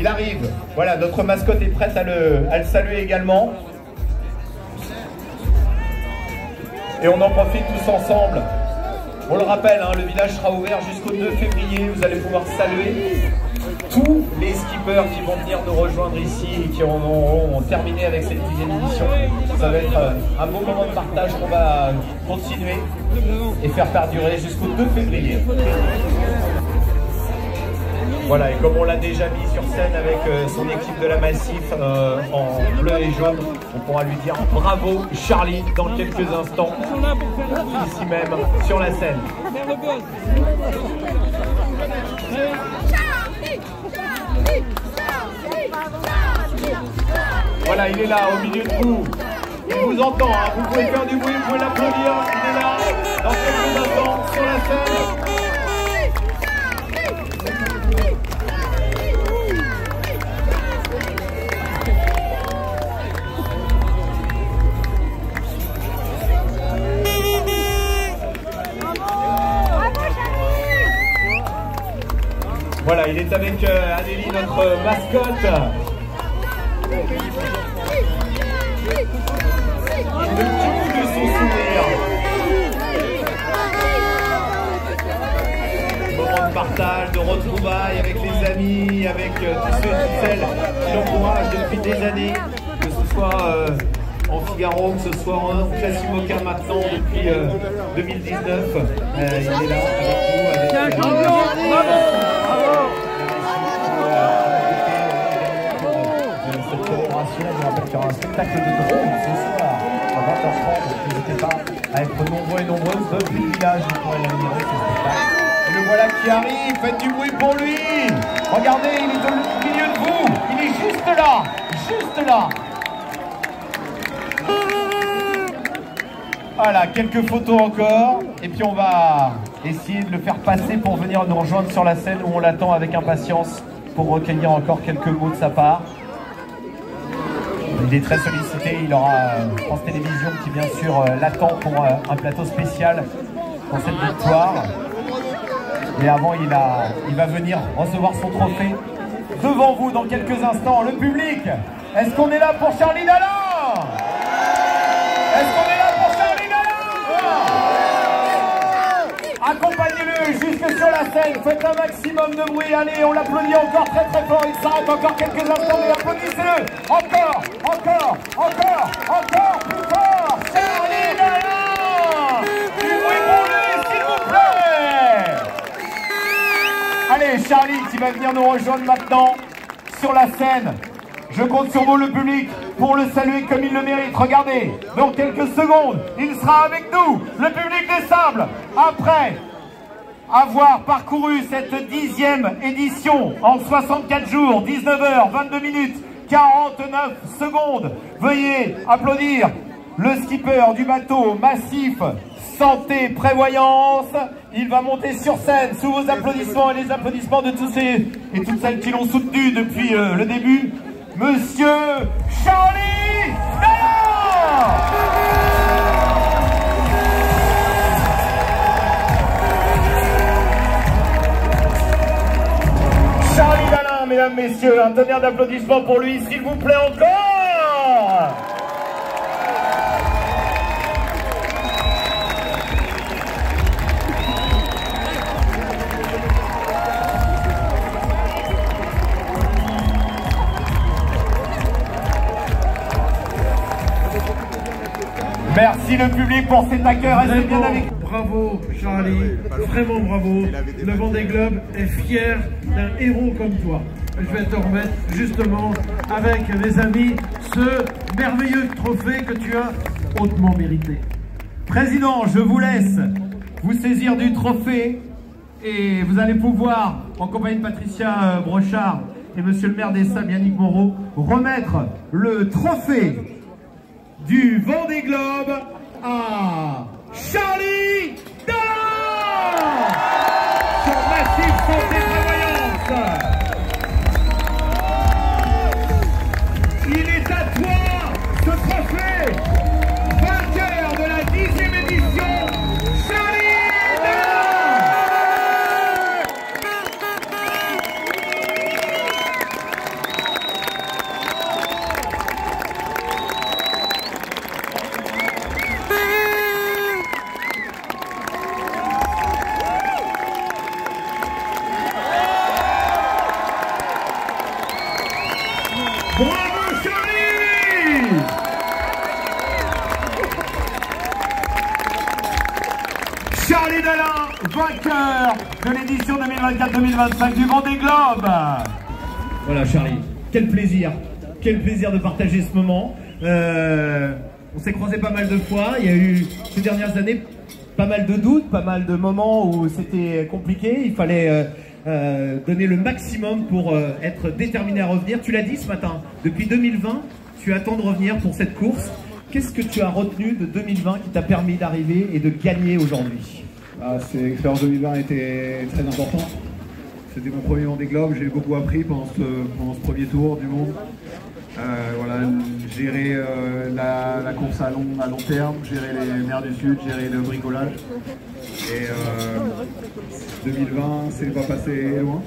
il arrive. Voilà, notre mascotte est prête à le saluer également. Et on en profite tous ensemble. On le rappelle, hein, le village sera ouvert jusqu'au 2 février. Vous allez pouvoir saluer tous les skippers qui vont venir nous rejoindre ici et qui ont terminé avec cette 10e édition. Ça va être un beau moment de partage qu'on va continuer et faire perdurer jusqu'au 2 février. Voilà, et comme on l'a déjà mis sur scène avec son équipe de la Massif en bleu et jaune, on pourra lui dire bravo Charlie dans quelques instants, ici même sur la scène. Voilà, il est là au milieu de vous. Il vous entend, hein. Vous pouvez faire du bruit, vous pouvez l'applaudir. Il est là dans quelques instants sur la scène. Voilà, il est avec Adélie, notre mascotte. Il ne tue de son sourire. Moment de partage, de retrouvailles avec les amis, avec tous ceux et toutes celles qui l'encouragent depuis des années, que ce soit en Figaro, que ce soit en Classimoca maintenant depuis 2019. Il est là avec nous. Je rappelle qu'il y aura un spectacle de drone ce soir à 20h30, donc n'hésitez pas à être nombreux et nombreuses depuis le village pour aller admirer ce spectacle. Et le voilà qui arrive, faites du bruit pour lui. Regardez, il est au milieu de vous, il est juste là, juste là. Voilà, quelques photos encore, et puis on va essayer de le faire passer pour venir nous rejoindre sur la scène où on l'attend avec impatience pour recueillir encore quelques mots de sa part. Il est très sollicité, il aura France Télévisions qui bien sûr l'attend pour un plateau spécial pour cette victoire. Et avant, il va venir recevoir son trophée devant vous dans quelques instants. Le public, est-ce qu'on est là pour Charlie Dalin? Est-ce qu'on est là pour Charlie Dalin? Accompagnez-le jusque sur la scène, faites un maximum de bruit, allez, on l'applaudit encore très très fort, il s'arrête encore quelques instants, mais applaudissez-le, encore, plus fort, Charlie Dalin! Du bruit pour lui, s'il vous plaît! Allez, Charlie qui va venir nous rejoindre maintenant sur la scène. Je compte sur vous, le public, pour le saluer comme il le mérite. Regardez, dans quelques secondes, il sera avec nous, le public des Sables, après avoir parcouru cette 10e édition en 64 jours, 19h, 22 minutes, 49 secondes. Veuillez applaudir le skipper du bateau Massif Santé Prévoyance. Il va monter sur scène sous vos applaudissements et les applaudissements de tous et toutes celles qui l'ont soutenu depuis le début. Monsieur Charlie Dalin! Charlie Dalin, mesdames, messieurs, un tonnerre d'applaudissements pour lui, s'il vous plaît encore! Merci le public pour cet accueil. Restez bien avec nous. Bravo Charlie, vraiment bravo. Le Vendée Globe est fier d'un héros comme toi. Je vais te remettre justement avec mes amis ce merveilleux trophée que tu as hautement mérité. Président, je vous laisse vous saisir du trophée et vous allez pouvoir, en compagnie de Patricia Brochard et monsieur le maire des Sables, Yannick Moreau, remettre le trophée du Vendée Globe à Charlie Dalin sur Massif Santé Prévoyance. Il est à toi ce trophée, vainqueur de la 10e édition, Charlie Dalin. Charlie Dalin, vainqueur de l'édition 2024-2025 du Vendée Globe. Voilà Charlie, quel plaisir de partager ce moment. On s'est croisé pas mal de fois, il y a eu ces dernières années pas mal de doutes, pas mal de moments où c'était compliqué, il fallait donner le maximum pour être déterminé à revenir. Tu l'as dit ce matin, depuis 2020, tu attends de revenir pour cette course. Qu'est-ce que tu as retenu de 2020 qui t'a permis d'arriver et de gagner aujourd'hui? L'expérience 2020 était très importante. C'était mon premier Vendée Globe, j'ai beaucoup appris pendant ce premier tour du monde. Voilà, gérer la course à long terme, gérer les mers du Sud, gérer le bricolage. Et 2020, c'est pas passé loin.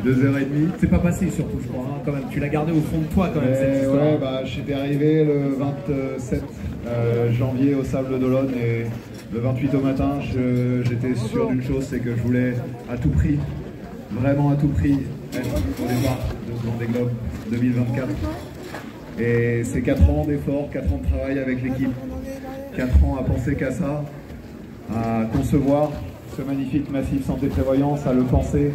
2h30. C'est pas passé surtout, je crois, hein, quand même. Tu l'as gardé au fond de toi quand même, cette histoire. Ouais, j'étais arrivé le 27 janvier au Sable d'Olonne et le 28 au matin, j'étais sûr d'une chose, c'est que je voulais à tout prix, vraiment à tout prix, être au départ de ce Vendée Globe 2024. Et c'est 4 ans d'efforts, 4 ans de travail avec l'équipe, 4 ans à penser qu'à ça, à concevoir ce magnifique massif santé-prévoyance, à le penser,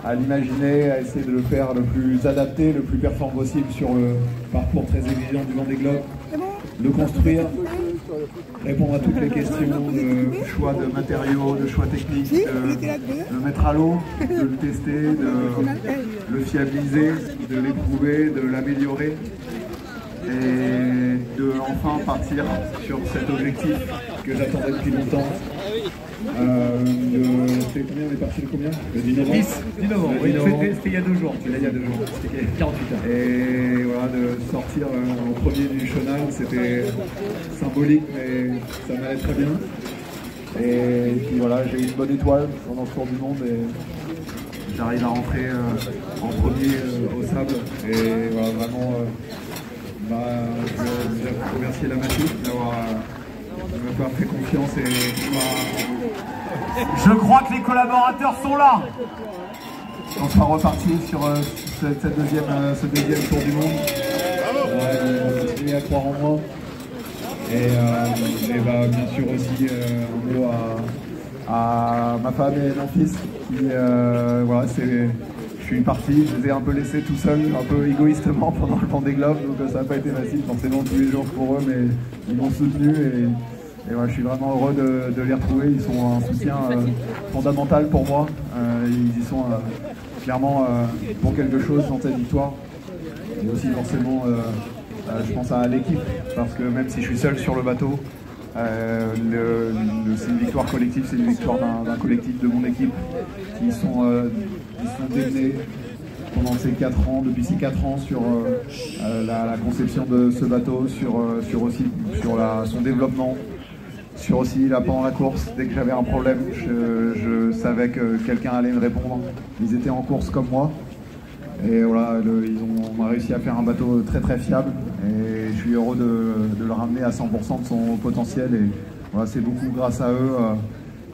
à l'imaginer, à essayer de le faire le plus adapté, le plus performant possible sur le parcours très exigeant du Vendée Globe, le construire, répondre à toutes les questions de choix de matériaux, de choix techniques, de le mettre à l'eau, de le tester, de le fiabiliser, de l'éprouver, de l'améliorer et de enfin partir sur cet objectif que j'attendais depuis longtemps. C'était combien? On est parti de combien? Le 10 novembre. 10 novembre, oui, c'était il y a 2 jours. C'était il y a 2 jours. C'était 48 heures. Et voilà, de sortir en premier du chenal, c'était symbolique, mais ça m'allait très bien. Et puis voilà, j'ai eu une bonne étoile pendant ce tour du monde et j'arrive à rentrer en premier au Sable. Et voilà, vraiment, je veux remercier la Massif de m'avoir fait confiance et je crois que les collaborateurs sont là. on sera reparti sur ce deuxième tour du monde. On va continuer à croire en moi. Et bien sûr aussi un mot à ma femme et mon fils qui voilà, je suis parti, je les ai un peu laissés tout seuls, un peu égoïstement pendant le Vendée Globe, donc ça n'a pas été facile forcément tous les jours pour eux, mais ils m'ont soutenu et voilà, je suis vraiment heureux de les retrouver. Ils sont un soutien fondamental pour moi, ils y sont clairement pour quelque chose dans cette victoire. Et aussi forcément, je pense à l'équipe, parce que même si je suis seul sur le bateau, c'est une victoire collective, c'est une victoire d'un collectif de mon équipe qui sont démenés pendant ces 4 ans, depuis ces 4 ans sur la conception de ce bateau, sur son développement, sur aussi là, pendant la course, dès que j'avais un problème, je savais que quelqu'un allait me répondre. Ils étaient en course comme moi. Et voilà, on a réussi à faire un bateau très très fiable et je suis heureux de le ramener à 100% de son potentiel et voilà, c'est beaucoup grâce à eux.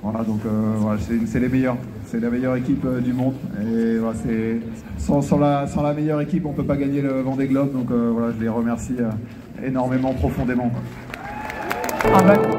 Voilà, donc voilà, c'est les meilleurs, c'est la meilleure équipe du monde et voilà, sans la meilleure équipe on ne peut pas gagner le Vendée Globe, donc voilà, je les remercie énormément, profondément. Ah ben.